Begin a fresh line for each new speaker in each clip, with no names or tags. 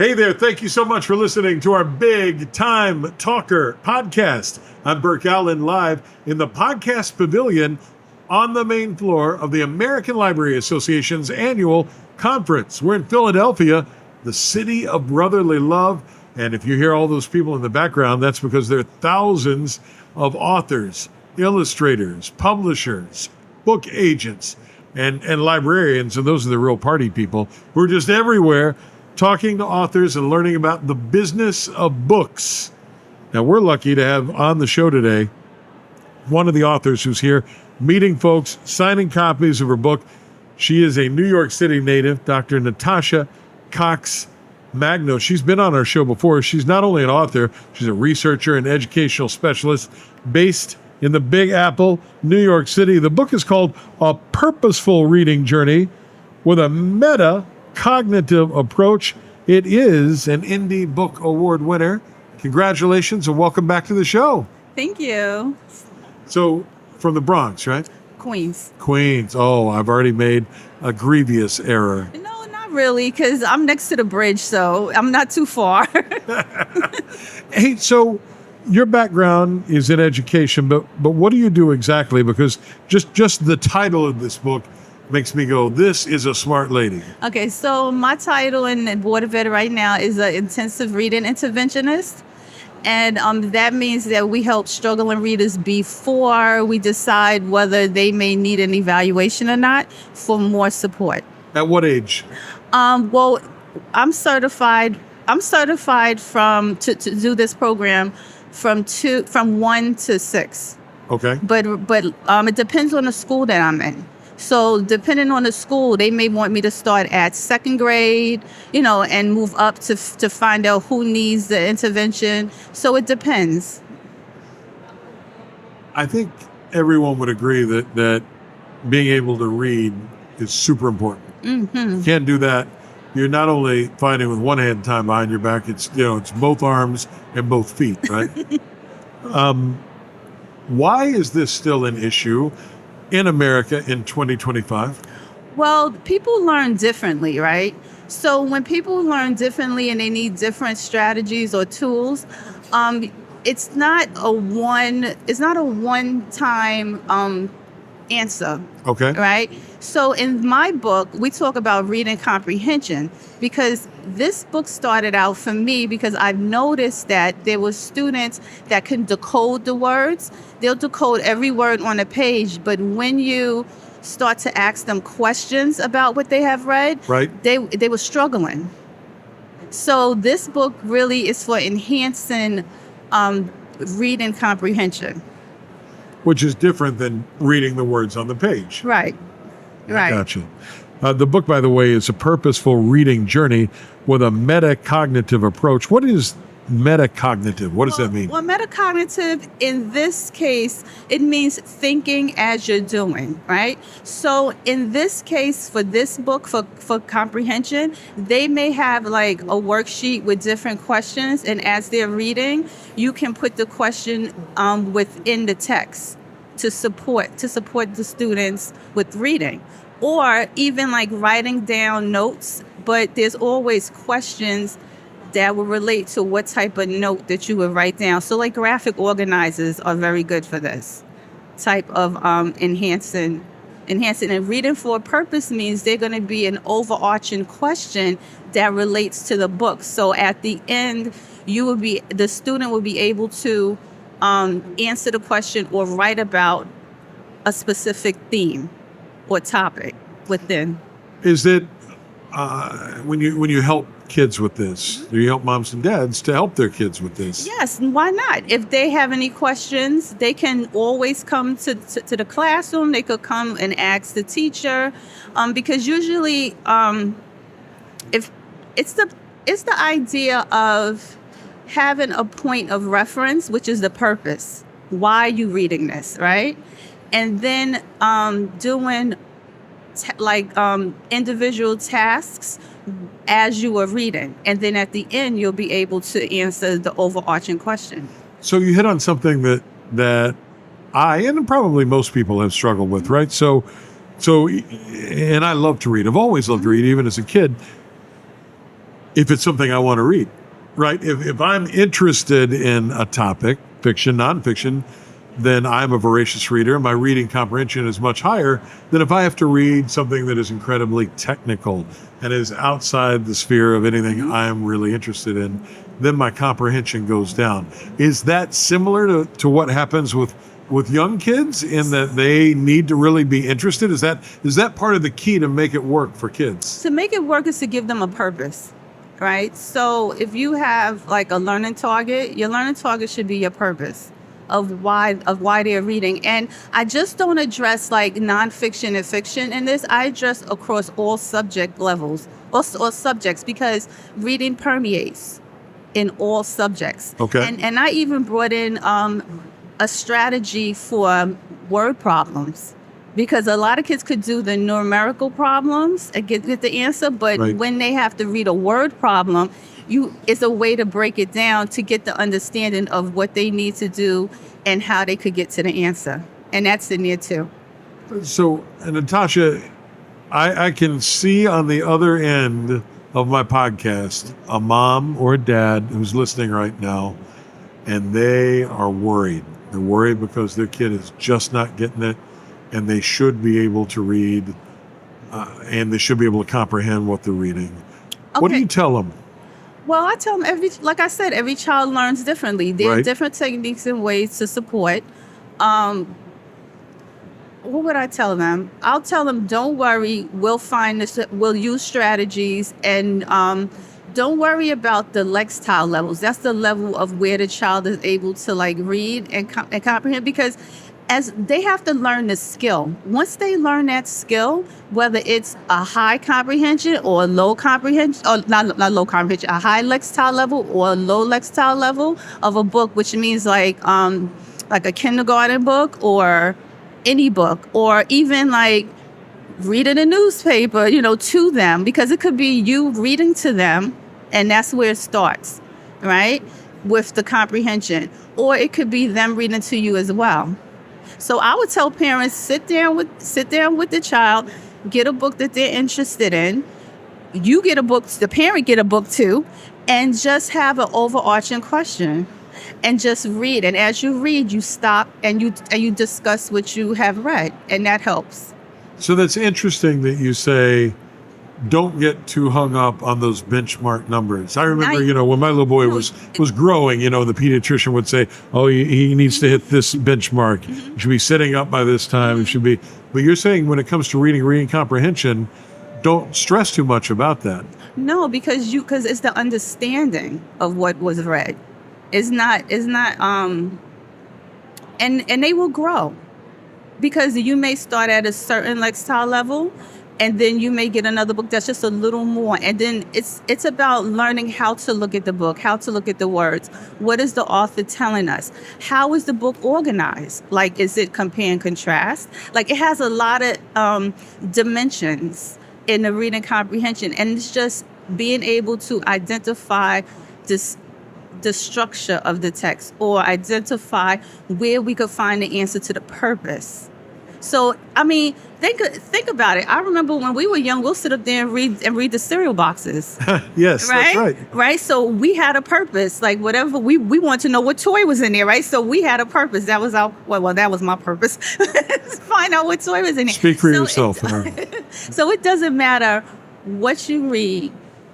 Hey there, thank you so much for listening to our Big Time Talker podcast. I'm Burke Allen, live in the podcast pavilion on the main floor of the American Library Association's annual conference. We're in Philadelphia, the city of brotherly love. And if you hear all those people in the background, that's because there are thousands of authors, illustrators, publishers, book agents, and librarians. And those are the real party people who are just everywhere talking to authors and learning about the business of books. Now, we're lucky to have on the show today one of the authors who's here meeting folks, signing copies of her book. She is a New York City native, Dr. Natasha Cox Magno. She's been on our show before. She's not only an author, she's a researcher and educational specialist based in the Big Apple, New York City. The book is called A Purposeful Reading Journey with a Meta-Cognitive Approach. It is an Indie Book Award winner. Congratulations and welcome back to the show.
Thank you.
So, from the Bronx, right?
Queens.
Queens. Oh, I've already made a grievous error.
No, not really, because I'm next to the bridge, so I'm not too far.
Hey, so your background is in education, but what do you do exactly? Because just the title of this book makes me go, this is a smart lady.
Okay, so my title in the Board of Ed right now is an intensive reading interventionist. And that means that we help struggling readers before we decide whether they may need an evaluation or not for more support.
At what age?
Well, I'm certified to do this program from 1 to 6.
Okay.
But it depends on the school that I'm in. So depending on the school, they may want me to start at second grade, and move up to find out who needs the intervention. So it depends.
I think everyone would agree that being able to read is super important.
Mm-hmm.
You can't do that. You're not only fighting with one hand tied behind your back, it's both arms and both feet, right? Why is this still an issue in America in 2025?
Well, people learn differently, right? So when people learn differently and they need different strategies or tools, it's not a one-time answer.
Okay.
Right? So in my book, we talk about reading comprehension because this book started out for me because I've noticed that there were students that can decode the words. They'll decode every word on a page, but when you start to ask them questions about what they have read,
right,
they were struggling. So this book really is for enhancing reading comprehension.
Which is different than reading the words on the page.
Right.
Gotcha. The book, by the way, is A Purposeful Reading Journey with a Metacognitive Approach. What is metacognitive? What does that mean?
Well, metacognitive, in this case, it means thinking as you're doing, right? So in this case, for this book, for comprehension, they may have like a worksheet with different questions, and as they're reading, you can put the question within the text to support the students with reading. Or even like writing down notes, but there's always questions that will relate to what type of note that you would write down. So like graphic organizers are very good for this type of enhancing. And reading for a purpose means they're going to be an overarching question that relates to the book. So at the end, the student will be able to answer the question or write about a specific theme or topic within.
Is it when you help kids with this, do you help moms and dads to help their kids with this?
Yes, why not? If they have any questions, they can always come to the classroom. They could come and ask the teacher, because usually, if it's the idea of having a point of reference, which is the purpose. Why are you reading this, right? And then doing individual tasks as you are reading. And then at the end, you'll be able to answer the overarching question.
So you hit on something that I, and probably most people have struggled with, right? So, and I love to read. I've always loved to read, even as a kid. if it's something I want to read, right? If I'm interested in a topic, fiction, nonfiction, then I'm a voracious reader. My reading comprehension is much higher than if I have to read something that is incredibly technical and is outside the sphere of anything I'm really interested in. Then my comprehension goes down. Is that similar to what happens with young kids in that they need to really be interested? Is that part of the key to make it work for kids?
To make it work is to give them a purpose, right? So if you have like a learning target, your learning target should be your purpose of why they're reading. And I just don't address like nonfiction and fiction in this. I address across all subject levels or subjects, because reading permeates in all subjects.
Okay.
And I even brought in a strategy for word problems, because a lot of kids could do the numerical problems and get the answer, but
Right.
when they have to read a word problem, it's a way to break it down to get the understanding of what they need to do and how they could get to the answer. And that's in there too.
So, Natasha, I can see on the other end of my podcast a mom or a dad who's listening right now, and they are worried. They're worried because their kid is just not getting it, and they should be able to read, and they should be able to comprehend what they're reading. What do
Okay.
you tell them?
Well, I tell them like I said, every child learns differently. There are
Right.
different techniques and ways to support. What would I tell them? I'll tell them, don't worry, we'll find this, we'll use strategies, and don't worry about the lexile levels. That's the level of where the child is able to like read and comprehend, because as they have to learn the skill. Once they learn that skill, whether it's a high comprehension or a low comprehension, or not low comprehension, a high lexile level or a low lexile level of a book, which means like a kindergarten book or any book, or even like reading a newspaper, to them, because it could be you reading to them, and that's where it starts, right? With the comprehension. Or it could be them reading to you as well. So I would tell parents, sit down with the child, get a book that they're interested in. You get a book, the parent get a book too, and just have an overarching question. And just read. And as you read, you stop and you discuss what you have read, and that helps.
So that's interesting that you say, don't get too hung up on those benchmark numbers. I remember, when my little boy was growing, the pediatrician would say, oh, he needs to hit this benchmark. He should be sitting up by this time. He should be. But you're saying when it comes to reading comprehension, don't stress too much about that.
No, because it's the understanding of what was read. It's not, and they will grow, because you may start at a certain lexile level, and then you may get another book that's just a little more. And then it's about learning how to look at the book, how to look at the words. What is the author telling us? How is the book organized? Like, is it compare and contrast? Like, it has a lot of dimensions in the reading comprehension. And it's just being able to identify the structure of the text, or identify where we could find the answer to the purpose. So, I mean, think about it. I remember when we were young, we'll sit up there and read the cereal boxes.
Yes,
right?
That's right.
Right. So we had a purpose, like whatever we want to know what toy was in there, right? So we had a purpose. That was that was my purpose. Find out what toy was in there.
Speak for yourself.
So it doesn't matter what you read,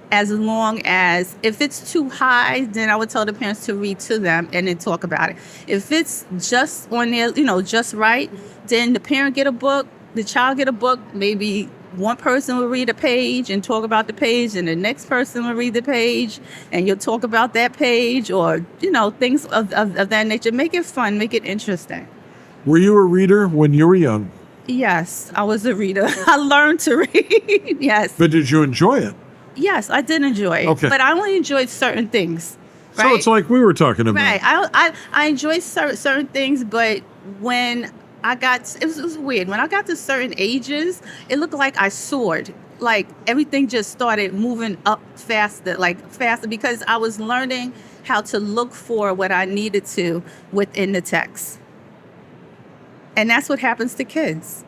as long as, if it's too high, then I would tell the parents to read to them and then talk about it. If it's just on there, just right, then the parent get a book, the child get a book. Maybe one person will read a page and talk about the page, and the next person will read the page and you'll talk about that page, or, things of that nature. Make it fun, make it interesting.
Were you a reader when you were young?
Yes, I was a reader. I learned to read. Yes.
But did you enjoy it?
Yes, I did enjoy it.
Okay.
But I only enjoyed certain things. Right?
So it's like we were talking about.
Right. I enjoyed certain things, but when it was weird. When I got to certain ages, it looked like I soared. Like everything just started moving up faster, because I was learning how to look for what I needed to within the text. And that's what happens to kids.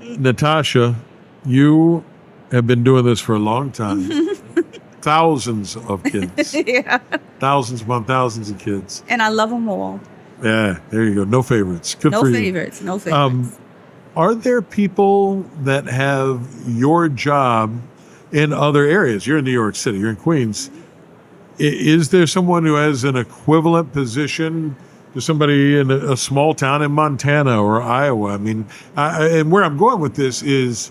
Natasha, you have been doing this for a long time. Thousands of kids.
Yeah.
Thousands upon thousands of kids.
And I love them all.
Yeah, there you go. No favorites. Good
No
for you.
favorites. No favorites.
Are there people that have your job in other areas? You're in New York City. You're in Queens. Is there someone who has an equivalent position to somebody in a small town in Montana or Iowa? I mean, and where I'm going with this is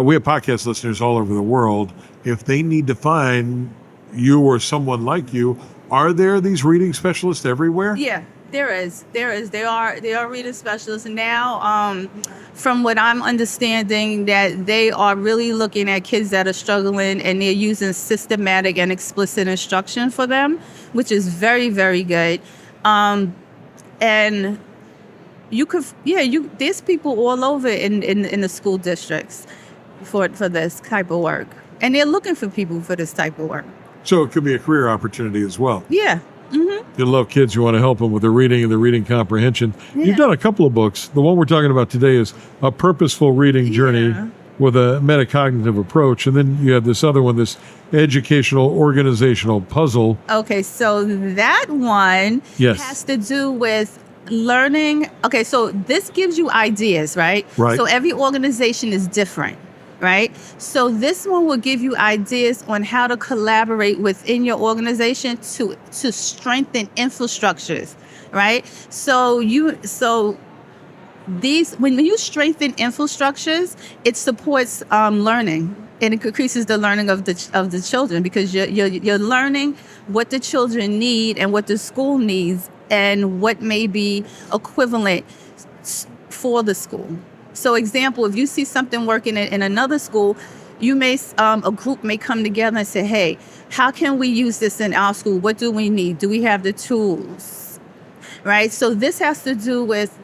we have podcast listeners all over the world. If they need to find you or someone like you, are there these reading specialists everywhere?
Yeah, there is. There are reading specialists now. From what I'm understanding, that they are really looking at kids that are struggling, and they're using systematic and explicit instruction for them, which is very, very good. And you could, there's people all over in the school districts for this type of work, and they're looking for people for this type of work.
So it could be a career opportunity as well.
Yeah.
You love kids, you want to help them with their reading and their reading comprehension.
Yeah.
You've done a couple of books. The one we're talking about today is A Purposeful Reading Journey with a Metacognitive Approach. And then you have this other one, this Educational Organizational Puzzle.
Okay, so that one
Yes.
has to do with learning. Okay, so this gives you ideas, right?
Right.
So every organization is different, right? So this one will give you ideas on how to collaborate within your organization to strengthen infrastructures, right? So when you strengthen infrastructures, it supports learning, and it increases the learning of the children, because you're learning what the children need and what the school needs and what may be equivalent for the school. So, example, if you see something working in another school, you may a group may come together and say, "Hey, how can we use this in our school? What do we need? Do we have the tools?" Right. So this has to do with,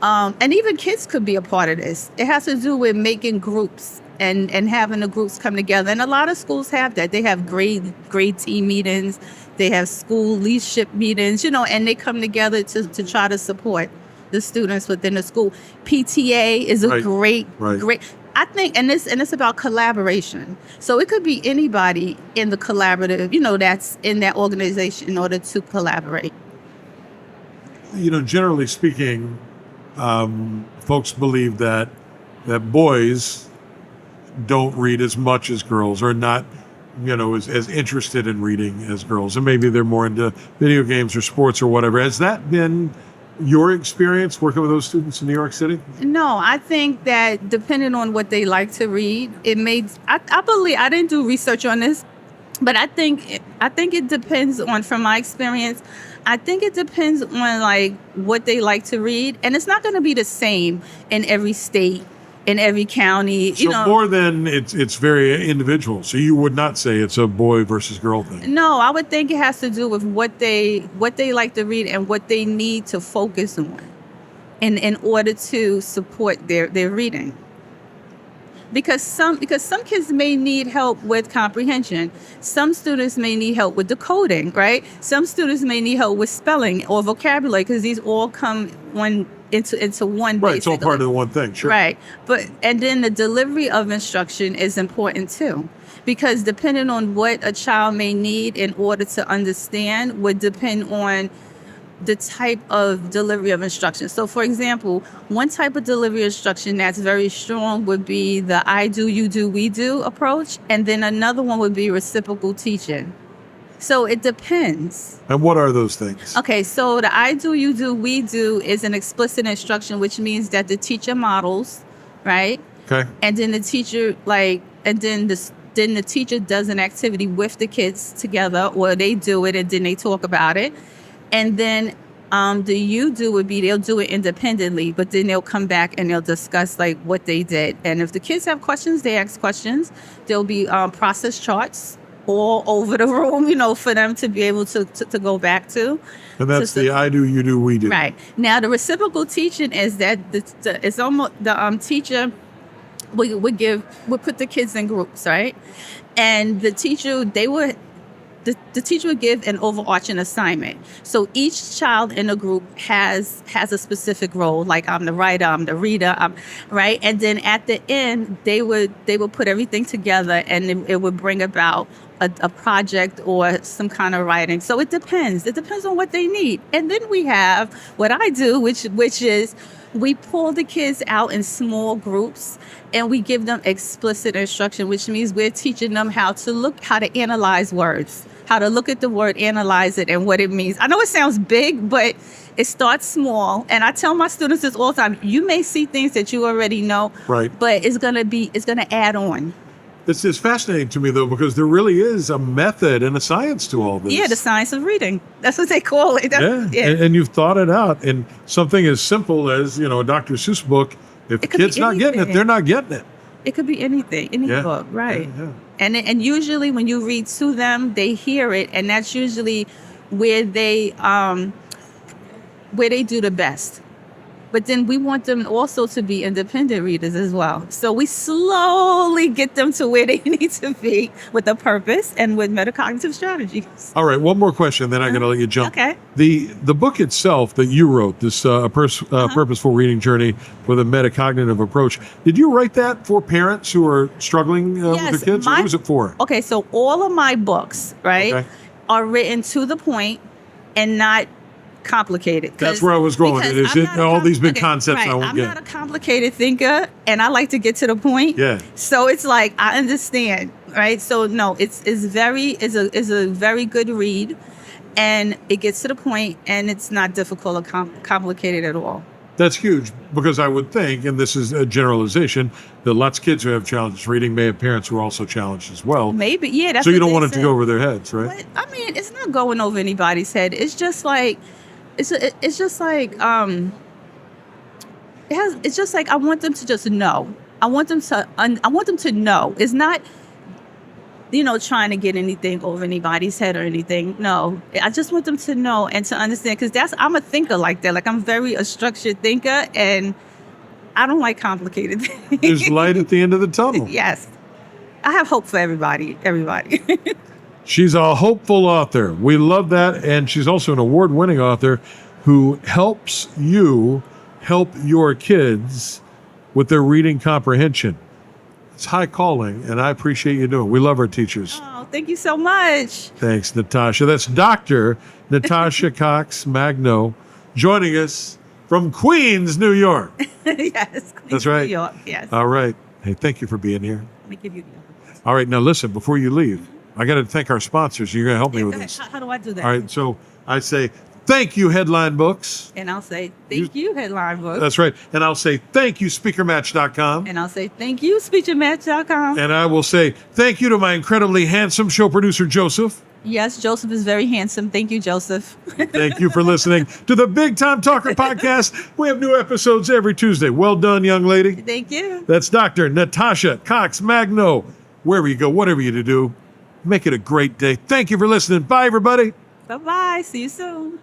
and even kids could be a part of this. It has to do with making groups and having the groups come together. And a lot of schools have that. They have grade team meetings. They have school leadership meetings. And they come together to try to support the students within the school. PTA is a great. I think, and it's about collaboration. So it could be anybody in the collaborative, that's in that organization in order to collaborate.
Generally speaking, folks believe that boys don't read as much as girls, or not, as interested in reading as girls. And maybe they're more into video games or sports or whatever. Has that been your experience working with those students in New York City?
No, I think that depending on what they like to read, I believe, I didn't do research on this, but I think it depends on, from my experience, I think it depends on what they like to read, and it's not going to be the same in every state, in every county.
So more than it's very individual. So you would not say it's a boy versus girl thing.
No, I would think it has to do with what they like to read and what they need to focus on in order to support their reading. Because some kids may need help with comprehension. Some students may need help with decoding, right? Some students may need help with spelling or vocabulary, because these all come into one.
Right, it's all part of the one thing, sure.
Right, and then the delivery of instruction is important too, because depending on what a child may need in order to understand would depend on the type of delivery of instruction. So, for example, one type of delivery of instruction that's very strong would be the I do, you do, we do approach, and then another one would be reciprocal teaching. So it depends.
And what are those things?
Okay, so the I do, you do, we do is an explicit instruction, which means that the teacher models, right?
Okay.
And then the teacher, then the teacher does an activity with the kids together, or they do it and then they talk about it. And then the you do would be they'll do it independently, but then they'll come back and they'll discuss what they did. And if the kids have questions, they ask questions. There'll be process charts all over the room, for them to be able to go back to.
And that's the I do, you do, we do.
Right. Now, the reciprocal teaching is that it's almost the teacher would put the kids in groups, right? And the teacher, they would the teacher would give an overarching assignment. So each child in the group has a specific role. Like I'm the writer, I'm the reader, right. And then at the end, they would put everything together, and it would bring about a project or some kind of writing. So it depends. It depends on what they need. And then we have what I do, which is we pull the kids out in small groups and we give them explicit instruction, which means we're teaching them how to analyze words, how to look at the word, analyze it, and what it means. I know it sounds big, but it starts small. And I tell my students this all the time. You may see things that you already know,
right,
but it's going to add on.
It's fascinating to me, though, because there really is a method and a science to all this.
Yeah, the science of reading. That's what they call it.
Yeah. And you've thought it out. And something as simple as, a Dr. Seuss book, if the kid's not getting it, they're not getting it.
It could be anything, any book, right?
Yeah.
And usually when you read to them, they hear it, and that's usually where they do the best. But then we want them also to be independent readers as well. So we slowly get them to where they need to be with a purpose and with metacognitive strategies.
All right, one more question, then I'm going to let you jump.
Okay.
The book itself that you wrote, this Purposeful Reading Journey with a Metacognitive Approach, did you write that for parents who are struggling with their kids? Or who was it for?
Okay, so all of my books, right, are written to the point and not complicated.
That's where I was going. Is it all these big concepts I won't get?
I'm not a complicated thinker, and I like to get to the point.
Yeah.
So it's like I understand, right? So no, it's a very good read, and it gets to the point, and it's not difficult or complicated at all.
That's huge, because I would think, and this is a generalization, that lots of kids who have challenges reading may have parents who are also challenged as well.
Maybe, yeah. That's
so you don't want it to go over their heads, right?
But, I mean, it's not going over anybody's head. It's just like. It's just like I want them to just know. I want them to know. It's not, trying to get anything over anybody's head or anything. No, I just want them to know and to understand, because I'm a thinker like that. Like, I'm very a structured thinker, and I don't like complicated things.
There's light at the end of the tunnel.
Yes, I have hope for everybody.
She's a hopeful author. We love that. And she's also an award-winning author who helps you help your kids with their reading comprehension. It's high calling, and I appreciate you doing it. We love our teachers.
Oh, thank you so much.
Thanks, Natasha. That's Dr. Natasha Cox Magno joining us from Queens, New York.
Yes, Queens,
that's right.
New York, yes.
All right. Hey, thank you for being here.
Let me give you
All right, now listen, before you leave, I got to thank our sponsors. You're going to help me with this.
How do I do that?
All right, so I say, thank you, Headline Books.
And I'll say, thank you, Headline Books.
That's right. And I'll say, thank you, SpeakerMatch.com.
And I'll say, thank you, SpeakerMatch.com.
And I will say, thank you to my incredibly handsome show producer, Joseph.
Yes, Joseph is very handsome. Thank you, Joseph.
Thank you for listening to the Big Time Talker podcast. We have new episodes every Tuesday. Well done, young lady.
Thank you.
That's Dr. Natasha Cox Magno. Wherever you go, whatever you do, make it a great day. Thank you for listening. Bye, everybody.
Bye-bye. See you soon.